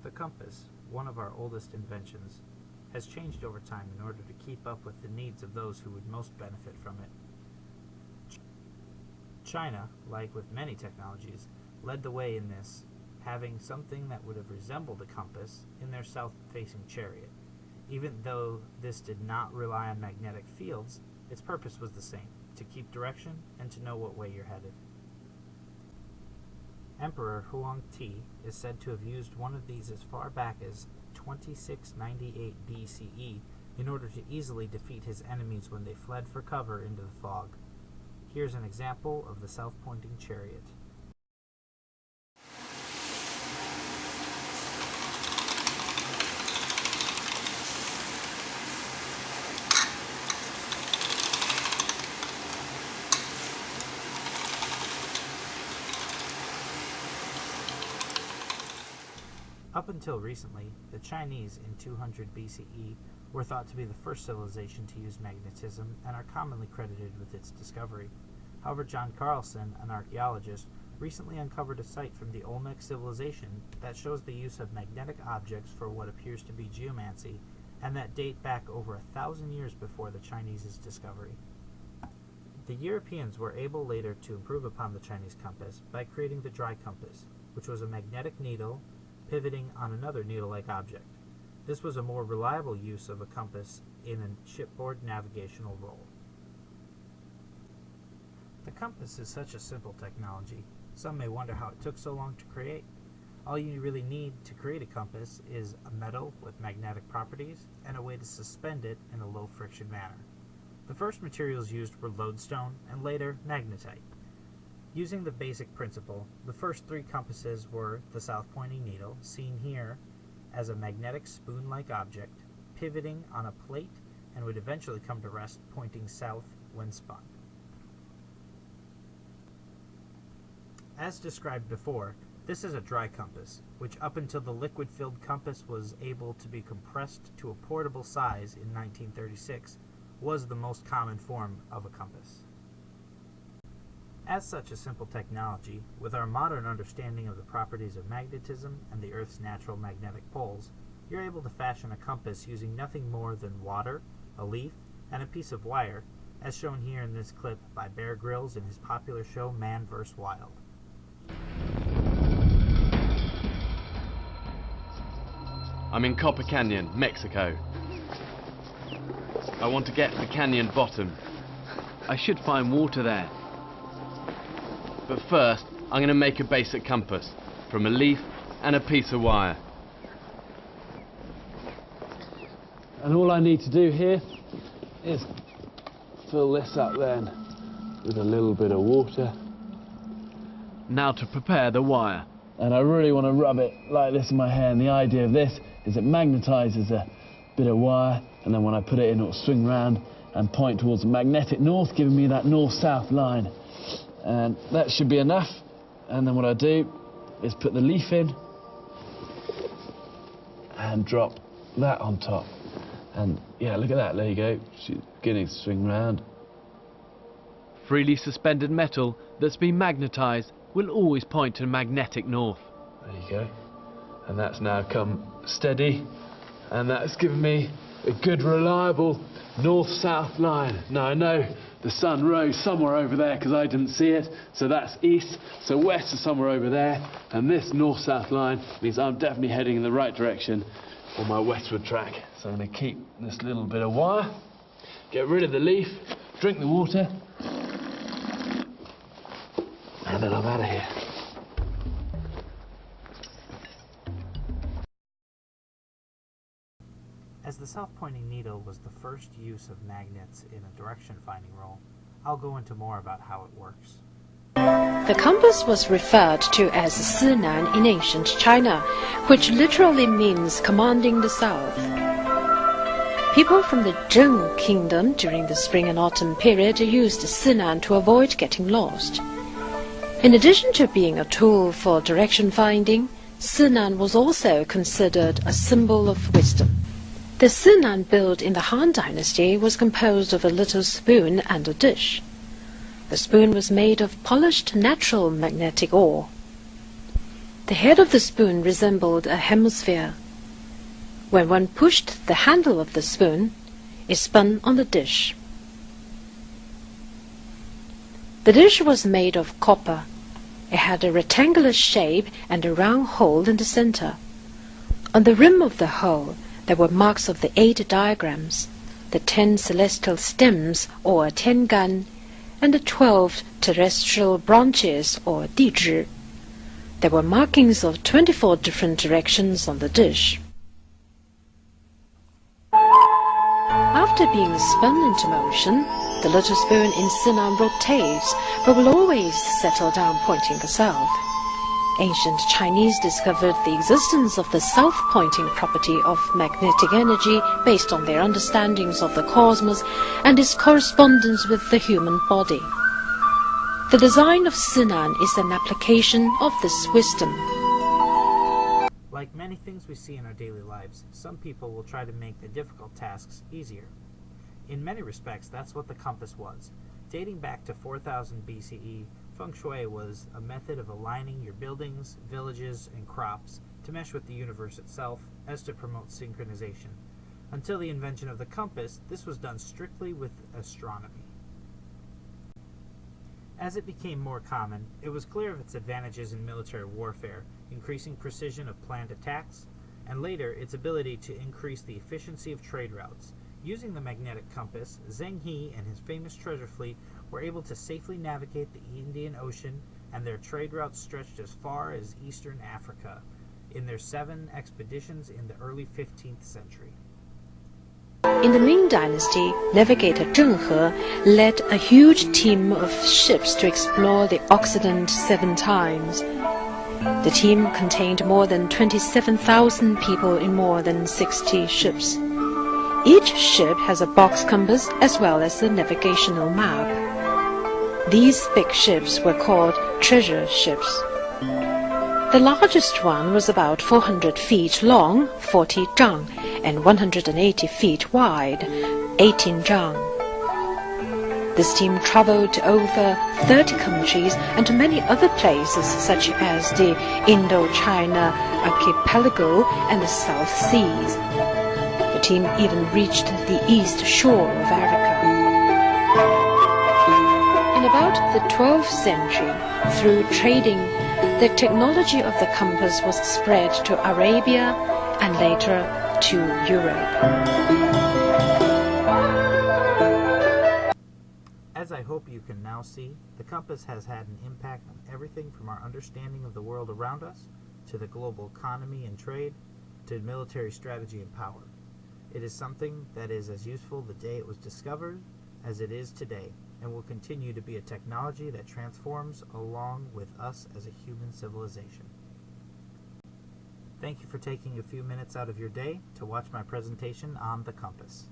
The compass, one of our oldest inventions, has changed over time in order to keep up with the needs of those who would most benefit from it. China, like with many technologies, led the way in this, having something that would have resembled a compass in their south-facing chariot. Even though this did not rely on magnetic fields, its purpose was the same, to keep direction and to know what way you're headed. Emperor Huangti is said to have used one of these as far back as 2698 BCE in order to easily defeat his enemies when they fled for cover into the fog. Here's an example of the south-pointing chariot. Up until recently, the Chinese in 200 BCE were thought to be the first civilization to use magnetism and are commonly credited with its discovery. However, John Carlson, an archaeologist, recently uncovered a site from the Olmec civilization that shows the use of magnetic objects for what appears to be geomancy, and that date back over 1,000 years before the Chinese's discovery. The Europeans were able later to improve upon the Chinese compass by creating the dry compass, which was a magnetic needle pivoting on another needle-like object. This was a more reliable use of a compass in a shipboard navigational role. The compass is such a simple technology. Some may wonder how it took so long to create. All you really need to create a compass is a metal with magnetic properties and a way to suspend it in a low-friction manner. The first materials used were lodestone and later magnetite. Using the basic principle, the first three compasses were the south-pointing needle, seen here as a magnetic spoon-like object, pivoting on a plate and would eventually come to rest pointing south when spun. As described before, this is a dry compass, which up until the liquid-filled compass was able to be compressed to a portable size in 1936, was the most common form of a compass. As such a simple technology, with our modern understanding of the properties of magnetism and the Earth's natural magnetic poles, you're able to fashion a compass using nothing more than water, a leaf, and a piece of wire, as shown here in this clip by Bear Grylls in his popular show Man vs. Wild. I'm in Copper Canyon, Mexico. I want to get to the canyon bottom. I should find water there. But first, I'm going to make a basic compass from a leaf and a piece of wire. And all I need to do here is fill this up then with a little bit of water. Now to prepare the wire. And I really want to rub it like this in my hand. The idea of this is it magnetizes a bit of wire, and then when I put it in, it'll swing round and point towards the magnetic north, giving me that north-south line. And that should be enough. And then what I do is put the leaf in and drop that on top. And yeah, look at that, there you go. She's beginning to swing round. Freely suspended metal that's been magnetized will always point to magnetic north. There you go. And that's now come steady. And that's given me a good, reliable north-south line. Now I know the sun rose somewhere over there because I didn't see it, so that's east, so west is somewhere over there, and this north-south line means I'm definitely heading in the right direction on my westward track. So I'm going to keep this little bit of wire, get rid of the leaf, drink the water, and then I'm out of here. As the south-pointing needle was the first use of magnets in a direction-finding role, I'll go into more about how it works. The compass was referred to as Sinan in ancient China, which literally means commanding the south. People from the Zheng kingdom during the spring and autumn period used Sinan to avoid getting lost. In addition to being a tool for direction finding, Sinan was also considered a symbol of wisdom. The Sinan built in the Han Dynasty was composed of a little spoon and a dish. The spoon was made of polished natural magnetic ore. The head of the spoon resembled a hemisphere. When one pushed the handle of the spoon, it spun on the dish. The dish was made of copper. It had a rectangular shape and a round hole in the center. On the rim of the hole there were marks of the 8 diagrams, the 10 celestial stems or tiangan, and the 12 terrestrial branches or 地支. There were markings of 24 different directions on the dish. After being spun into motion, the little spoon in Sinan rotates, but will always settle down pointing the south. Ancient Chinese discovered the existence of the south-pointing property of magnetic energy based on their understandings of the cosmos and its correspondence with the human body. The design of Sinan is an application of this wisdom. Like many things we see in our daily lives, some people will try to make the difficult tasks easier. In many respects, that's what the compass was. Dating back to 4000 BCE, Feng Shui was a method of aligning your buildings, villages, and crops to mesh with the universe itself as to promote synchronization. Until the invention of the compass, this was done strictly with astronomy. As it became more common, it was clear of its advantages in military warfare, increasing precision of planned attacks, and later its ability to increase the efficiency of trade routes. Using the magnetic compass, Zheng He and his famous treasure fleet were able to safely navigate the Indian Ocean, and their trade routes stretched as far as eastern Africa in their 7 expeditions in the early 15th century. In the Ming Dynasty, navigator Zheng He led a huge team of ships to explore the Occident 7 times. The team contained more than 27,000 people in more than 60 ships. Each ship has a box compass as well as a navigational map. These big ships were called treasure ships. The largest one was about 400 feet long, 40 zhang, and 180 feet wide, 18 zhang. This team traveled to over 30 countries and to many other places such as the Indochina archipelago and the South Seas. The team even reached the east shore of Africa. In about the 12th century, through trading, the technology of the compass was spread to Arabia and later to Europe. As I hope you can now see, the compass has had an impact on everything from our understanding of the world around us, to the global economy and trade, to military strategy and power. It is something that is as useful the day it was discovered as it is today, and will continue to be a technology that transforms along with us as a human civilization. Thank you for taking a few minutes out of your day to watch my presentation on the compass.